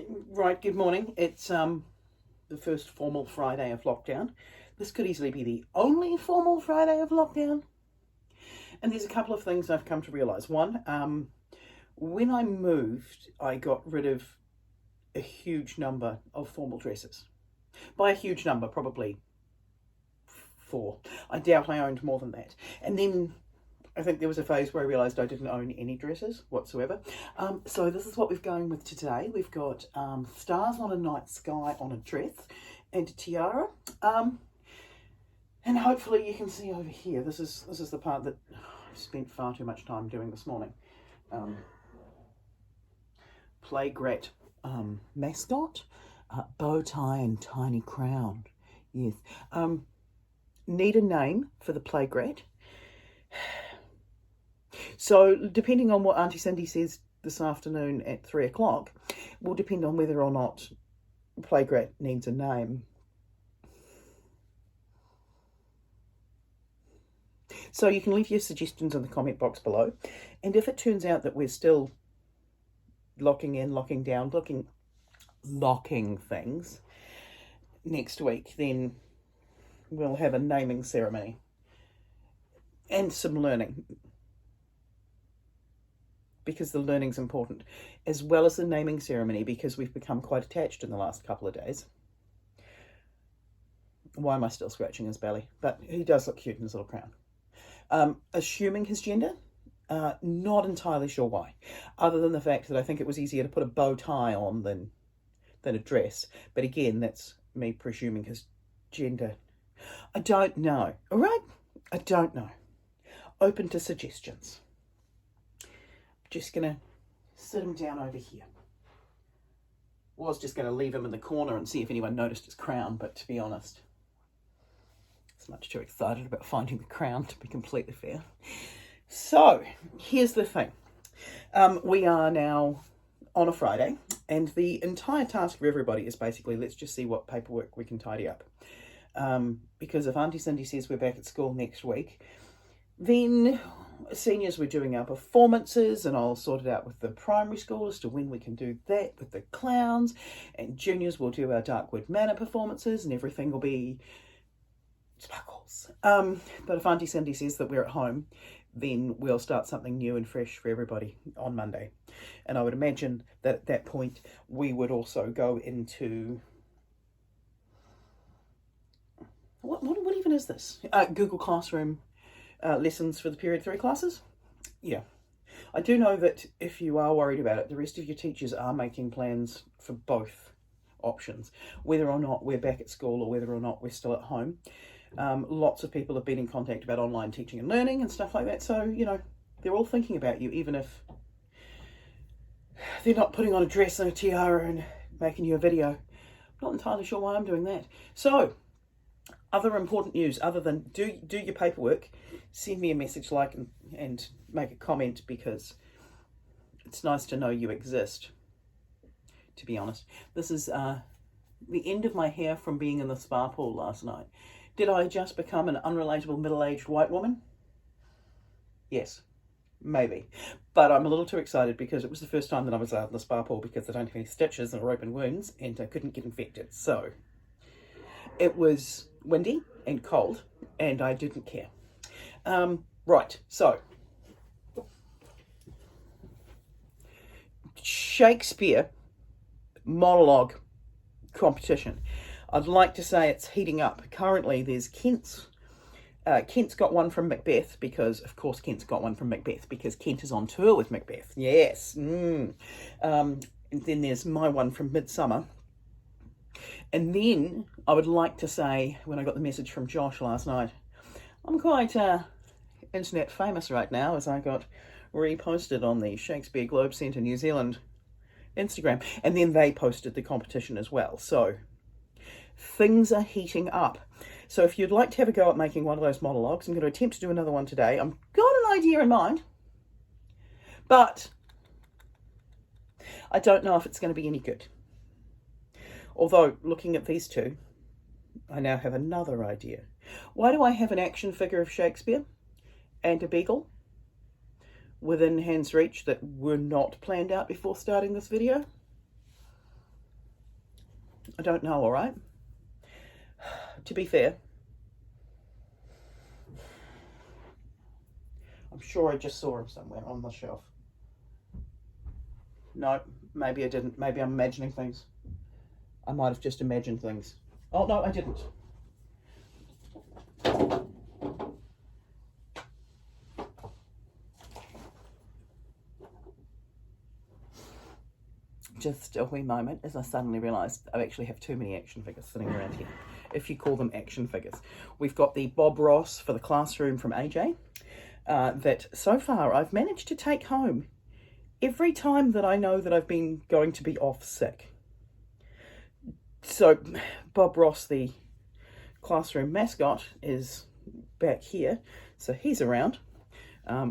Right, good morning. It's the first formal Friday of lockdown. This could easily be the only formal Friday of lockdown. And there's a couple of things I've come to realise. One, when I moved, I got rid of a huge number of formal dresses. By a huge number, probably 4. I doubt I owned more than that. And then I think there was a phase where I realised I didn't own any dresses whatsoever. So this is what we're going with today. We've got stars on a night sky on a dress and a tiara. And hopefully you can see over here, this is the part that I've spent far too much time doing this morning. Playgrat mascot, bow tie and tiny crown. Yes. Need a name for the playgrat. So depending on what Auntie Cindy says this afternoon at 3 o'clock, will depend on whether or not playgrat needs a name. So you can leave your suggestions in the comment box below. And if it turns out that we're still locking in, locking down, locking things next week, then we'll have a naming ceremony and some learning, because the learning's important, as well as the naming ceremony, because we've become quite attached in the last couple of days. Why am I still scratching his belly? But he does look cute in his little crown. Assuming his gender, not entirely sure why, other than the fact that I think it was easier to put a bow tie on than a dress. But again, that's me presuming his gender. I don't know. All right? I don't know. Open to suggestions. Just going to sit him down over here. Was just going to leave him in the corner and see if anyone noticed his crown, but to be honest, I'm much too excited about finding the crown, to be completely fair. So, here's the thing. We are now on a Friday, and the entire task for everybody is basically, let's just see what paperwork we can tidy up. Because if Auntie Cindy says we're back at school next week, then seniors, we're doing our performances, and I'll sort it out with the primary school as to when we can do that with the clowns, and juniors will do our Darkwood Manor performances, and everything will be sparkles. But if Auntie Cindy says that we're at home, then we'll start something new and fresh for everybody on Monday. And I would imagine that at that point we would also go into what even is this? Google Classroom lessons for the period 3 classes. Yeah, I do know that if you are worried about it, the rest of your teachers are making plans for both options, whether or not we're back at school or whether or not we're still at home. Lots of people have been in contact about online teaching and learning and stuff like that, so you know, they're all thinking about you, even if they're not putting on a dress and a tiara and making you a video. I'm not entirely sure why I'm doing that. So other important news, other than do your paperwork, send me a message, like and make a comment, because it's nice to know you exist, to be honest. This is the end of my hair from being in the spa pool last night. Did I just become an unrelatable middle-aged white woman? Yes, maybe. But I'm a little too excited because it was the first time that I was out in the spa pool, because I don't have any stitches or open wounds and I couldn't get infected. So it was windy and cold and I didn't care. Right, so Shakespeare monologue competition. I'd like to say it's heating up. Currently there's Kent's got one from Macbeth, because of course Kent's got one from Macbeth, because Kent is on tour with Macbeth. Yes. And then there's my one from Midsummer. And then I would like to say, when I got the message from Josh last night, I'm quite internet famous right now, as I got reposted on the Shakespeare Globe Centre New Zealand Instagram, and then they posted the competition as well. So things are heating up. So if you'd like to have a go at making one of those monologues, I'm going to attempt to do another one today. I've got an idea in mind, but I don't know if it's going to be any good. Although, looking at these two, I now have another idea. Why do I have an action figure of Shakespeare and a beagle within hand's reach that were not planned out before starting this video? I don't know, all right? To be fair, I'm sure I just saw him somewhere on the shelf. No, maybe I didn't. Maybe I'm imagining things. I might have just imagined things. Oh, no, I didn't. Just a wee moment as I suddenly realised I actually have too many action figures sitting around here, if you call them action figures. We've got the Bob Ross for the classroom from AJ that so far I've managed to take home every time that I know that I've been going to be off sick. So Bob Ross, the classroom mascot, is back here, so he's around.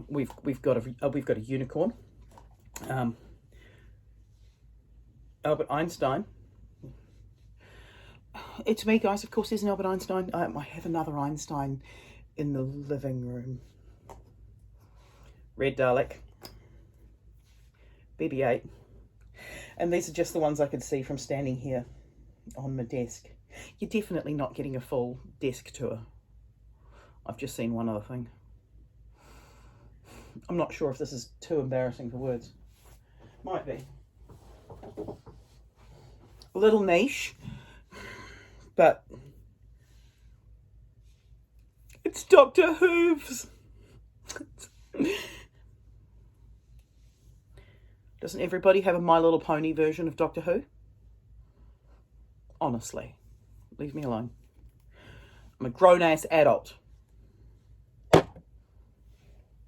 We've got a unicorn. Albert Einstein. It's me, guys. Of course, there's an Albert Einstein. I have another Einstein in the living room. Red Dalek. BB-8. And these are just the ones I could see from standing here on my desk. You're definitely not getting a full desk tour. I've just seen one other thing. I'm not sure if this is too embarrassing for words. Might be. A little niche, but it's Doctor Who's. Doesn't everybody have a My Little Pony version of Doctor Who? Honestly, leave me alone. I'm a grown-ass adult.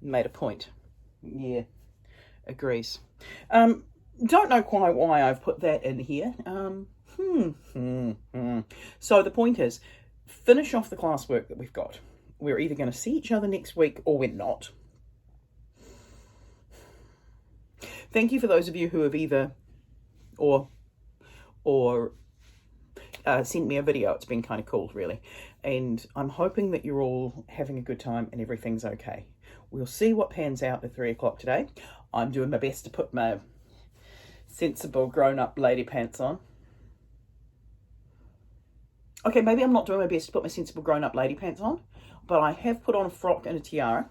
Made a point. Yeah, agrees. Don't know quite why I've put that in here. So the point is, finish off the classwork that we've got. We're either going to see each other next week or we're not. Thank you for those of you who have either or sent me a video. It's been kind of cool, really. And I'm hoping that you're all having a good time and everything's okay. We'll see what pans out at 3 o'clock today. I'm doing my best to put my sensible grown-up lady pants on. Okay, maybe I'm not doing my best to put my sensible grown-up lady pants on, but I have put on a frock and a tiara.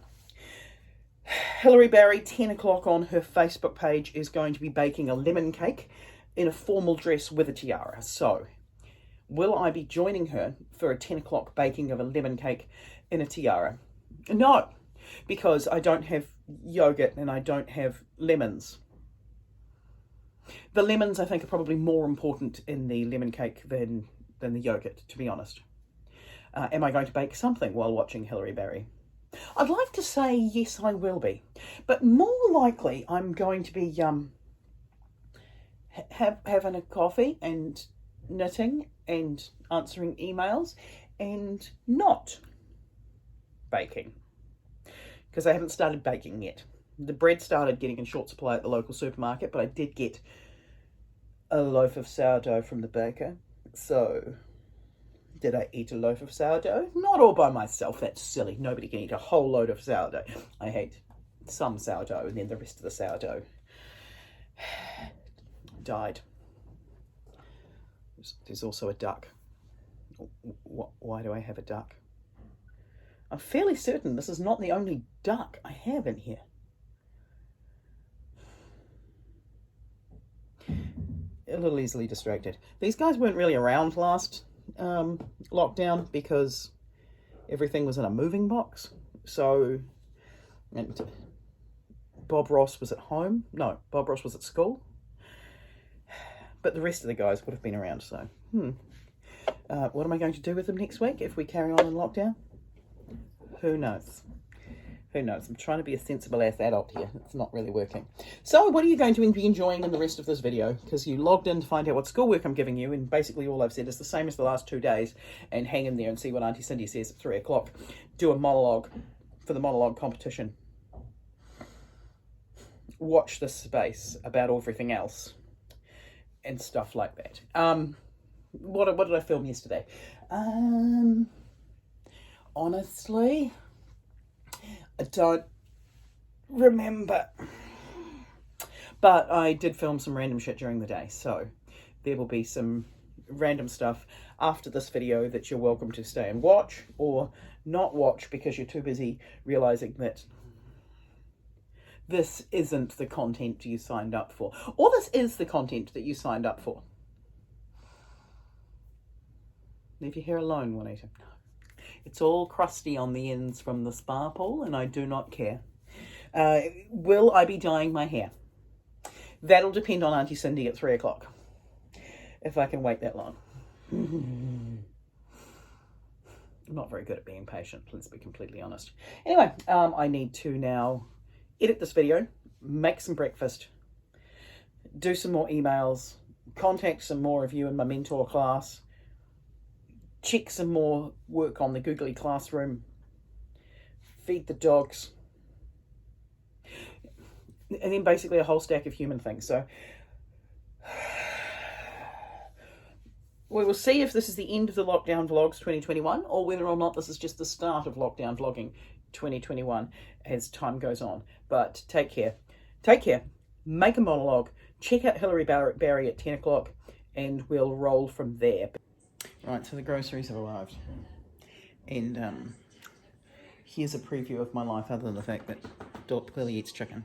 Hilary Barry, 10 o'clock on her Facebook page, is going to be baking a lemon cake in a formal dress with a tiara. So, will I be joining her for a 10 o'clock baking of a lemon cake in a tiara? No, because I don't have yogurt and I don't have lemons. The lemons, I think, are probably more important in the lemon cake than the yogurt, to be honest. Am I going to bake something while watching Hilary Barry? I'd like to say yes, I will be. But more likely, I'm going to be having a coffee and knitting and answering emails and not baking. Because I haven't started baking yet. The bread started getting in short supply at the local supermarket, but I did get a loaf of sourdough from the baker. So, did I eat a loaf of sourdough? Not all by myself, that's silly. Nobody can eat a whole load of sourdough. I ate some sourdough and then the rest of the sourdough died. There's also a duck. Why do I have a duck? I'm fairly certain this is not the only duck I have in here. A little easily distracted. These guys weren't really around last lockdown because everything was in a moving box. So, and Bob Ross was at home. No, Bob Ross was at school. But the rest of the guys would have been around, so. What am I going to do with them next week if we carry on in lockdown? Who knows? Who knows? I'm trying to be a sensible ass adult here. It's not really working. So what are you going to be enjoying in the rest of this video? Because you logged in to find out what schoolwork I'm giving you, and basically all I've said is the same as the last 2 days, and hang in there and see what Auntie Cindy says at 3 o'clock. Do a monologue for the monologue competition. Watch this space about everything else and stuff like that. What did I film yesterday? Honestly, I don't remember. But I did film some random shit during the day, so there will be some random stuff after this video that you're welcome to stay and watch, or not watch because you're too busy realizing that this isn't the content you signed up for, or this is the content that you signed up for. Leave your hair alone, Juanita. It's all crusty on the ends from the spa pool, and I do not care. Will I be dyeing my hair? That'll depend on Auntie Cindy at 3 o'clock, if I can wait that long. I'm not very good at being patient, let's be completely honest. Anyway, I need to now edit this video, make some breakfast, do some more emails, contact some more of you in my mentor class, check some more work on the Googly Classroom, feed the dogs, and then basically a whole stack of human things. So we will see if this is the end of the Lockdown Vlogs 2021, or whether or not this is just the start of Lockdown Vlogging 2021 as time goes on. But take care. Take care. Make a monologue. Check out Hilary Barry at 10 o'clock, and we'll roll from there. Right, so the groceries have arrived. And here's a preview of my life, other than the fact that Dot clearly eats chicken.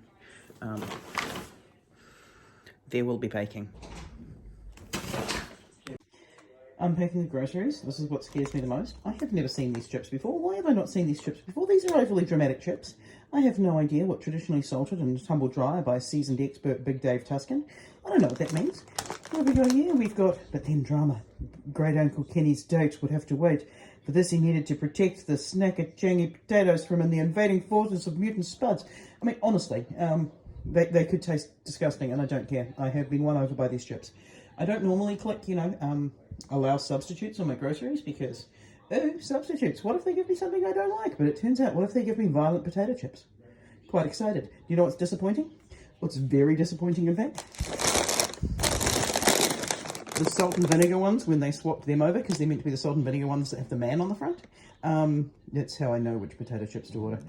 There will be baking. Unpacking the groceries. This is what scares me the most. I have never seen these chips before. Why have I not seen these chips before? These are overly dramatic chips. I have no idea what traditionally salted and tumble dry by seasoned expert Big Dave Tuscan. I don't know what that means. What have we got here? We've got, but then drama. Great Uncle Kenny's date would have to wait. For this he needed to protect the snacker jangy potatoes from the invading forces of mutant spuds. I mean, honestly, they could taste disgusting, and I don't care. I have been won over by these chips. I don't normally click, allow substitutes on my groceries because, oh, substitutes. What if they give me something I don't like? But it turns out, what if they give me violent potato chips? Quite excited. You know what's disappointing? What's very disappointing, in fact? The salt and vinegar ones, when they swapped them over, because they're meant to be the salt and vinegar ones that have the man on the front. That's how I know which potato chips to order.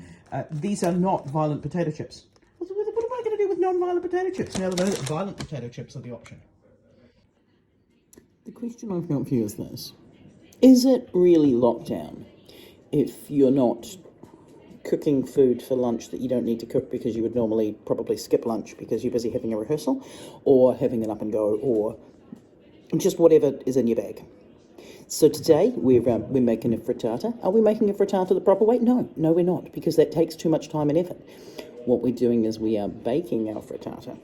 These are not violent potato chips. What am I going to do with non-violent potato chips now that I know that violent potato chips are the option? The question I've got for you is this. Is it really lockdown if you're not cooking food for lunch that you don't need to cook because you would normally probably skip lunch because you're busy having a rehearsal or having an up and go or just whatever is in your bag? So today we're making a frittata. Are we making a frittata the proper way? No, we're not, because that takes too much time and effort. What we're doing is we are baking our frittata.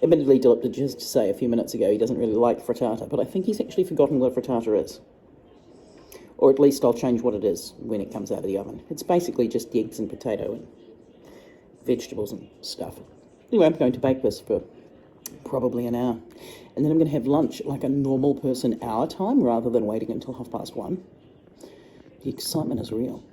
Admittedly, Dilip did just say a few minutes ago he doesn't really like frittata, but I think he's actually forgotten what a frittata is. Or at least I'll change what it is when it comes out of the oven. It's basically just eggs and potato and vegetables and stuff. Anyway, I'm going to bake this for probably an hour. And then I'm going to have lunch like a normal person our time rather than waiting until 1:30. The excitement is real.